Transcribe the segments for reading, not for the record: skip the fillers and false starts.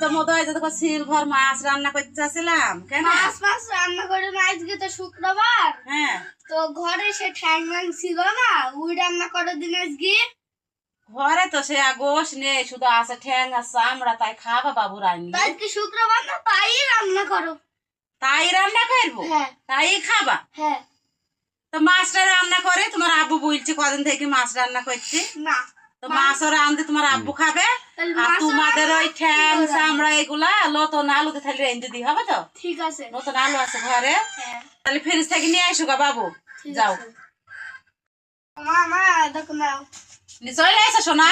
তো মধ্যে দেখো সিলভার মাছ রান্না করতে চাচ্ছিলাম। কেন মাছ রান্না করে না, আজকে তো শুক্রবার। হ্যাঁ, তো ঘরে সে ঠ্যাং ম্যাং ছিল না, ওই রান্না করে দিন আজকে। ঘরে তো সে গোশ নেই, শুধু আছে ঠ্যাং আর চামড়া, তাই খাবা বাবু রান্না। আজকে শুক্রবার না, তাই রান্না করো। তাই রান্না করবো? হ্যাঁ। তাই খাবা? হ্যাঁ। তো মাছটা রান্না করে তোমার আব্বু বলছে কদিন থেকে মাছ রান্না করছে না, তো মাছও রান্ধে তোমার আব্বু খাবে, আর তোমাদের ওই ঠ্যাং চামড়া এগুলা নতুন আলুতে তাহলে রেঞ্জে দিয়ে হবে তো? ঠিক আছে। নতুন আলু আছে ঘরে, হ্যাঁ। তাহলে ফ্রিজ থেকে নিয়ে আসো গা বাবু। যাও মামা দেখো নাও। চলে এসো সোনা।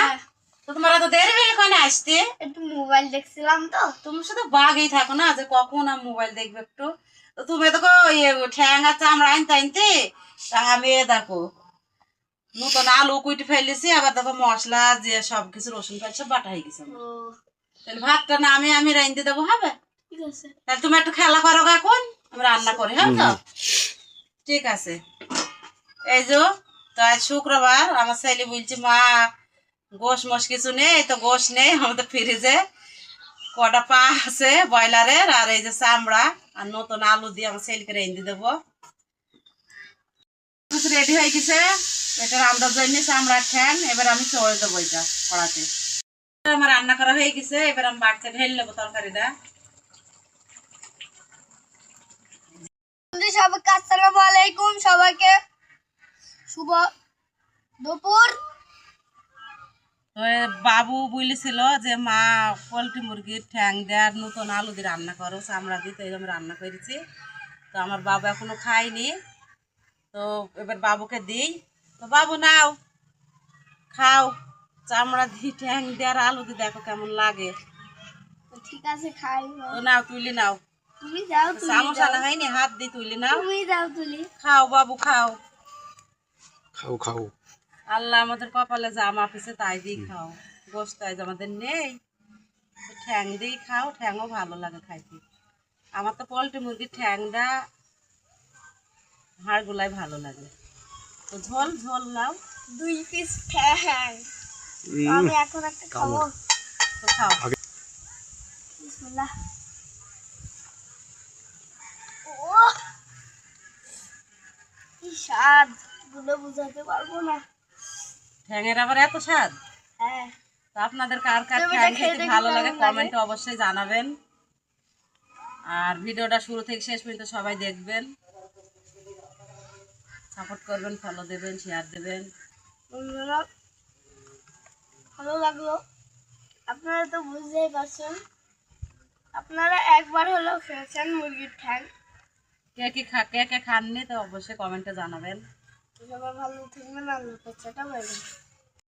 তো তোমার তো দেরি হয়ে ওখানে আসতে। একটু মোবাইল দেখছিলাম তো। তুমি শুধু বাগেই থাকো না, যে কখন মোবাইল দেখবে একটু। তো তুমি দেখো ঠ্যাং আর চামড়া আনতে আনতে তা আমি দেখো নতুন আলু কুইটে ফেলেছি, আবার দেখো মশলা যে সবকিছু রসুন পেঁয়াজ সব বাটা হয়ে গেছে। তাহলে ভাতটা না আমি রাঁধতে দেবো, হবে? ঠিক আছে। তাহলে তুমি একটু খেলা করো এখন, আমি রান্না করি। হ্যাঁ তো ঠিক আছে। এই যে তো আজ শুক্রবার, আমার ছেলে বলছে মা গোশ মোশ কিছু নেই, তো গোশ নেই আমাদের ফ্রিজে কটা পা আছে ব্রয়লারের, আর এই যে চামড়া আর নতুন আলু দিয়ে আমার ছেলেকে রেঁধে দেবো। রেডি হয়ে গেছে, এটা রান্নার জন্য চামড়ার ঠ্যাং। এবার আমি চড়ে দেবো এটা কড়াতে। আমার রান্না করা হয়ে গেছে, এবার আমি বাড়তে ঢেলে নেবো তরকারিটা। সবাইকে আসসালামু আলাইকুম, সবাইকে শুভ দুপুর। বাবু বলেছিল যে মা পোলট্রি মুরগির ঠ্যাং দেওয়ার নতুন আলু দিয়ে রান্না করো, চামড়া দিয়ে, তো আমি রান্না করেছি। তো আমার বাবু এখনো খায়নি, তো এবার বাবুকে দিই। তো বাবু নাও খাও, চামড়া দিয়ে ঠ্যাং দেওয়ার আলু দিয়ে দেখো কেমন লাগে। ঠিক আছে, খাই। তো নাও তুলে নাও। তুমি যাও, চামচ আনা হয়নি, হাত দিয়ে তুলে নাও। তুমি যাও তুলি। খাও বাবু খাও। খাও খাও। আল্লাহ আমাদের কপালে যা মাপিছে তাই দিয়ে খাও। গোস্ত আজ আমাদের নেই, ঠ্যাং দিয়ে খাও, ঠ্যাংও ভালো লাগে খাইতে। আমার তো পোলট্রি মুরগির ঠ্যাংটা হাড়গুলাই ভালো লাগে। তো ঝোল ঝোল নাও, 2 পিস ঠ্যাং। আমি এখন একটা খাবো। তো খাও। বিসমিল্লাহ। ও কি স্বাদ, বলে বুঝাতে পারবো না। ঠ্যাংয়ের আবার এত স্বাদ। হ্যাঁ। তো আপনাদের কার কার তুমি ঠ্যাং এটা খেতে খেয়ে ভালো দেখো লাগে কেমন লাগে। কমেন্টে অবশ্যই জানাবেন। আর ভিডিওটা শুরু থেকে শেষ পর্যন্ত সবাই দেখবেন, সাপোর্ট করবেন, ফলো দেবেন, শেয়ার দেবেন। বন্ধুরা ভালো লাগলো, আপনারা তো বুঝতেই পারছেন। আপনারা একবার হলেও খেয়েছেন মুরগির ঠ্যাং। কে কে খাননি তো অবশ্যই কমেন্টে জানাবেন। সবাই ভালো থাকবেন, আল্লাহ হাফেজ, টাটা বাই বাই।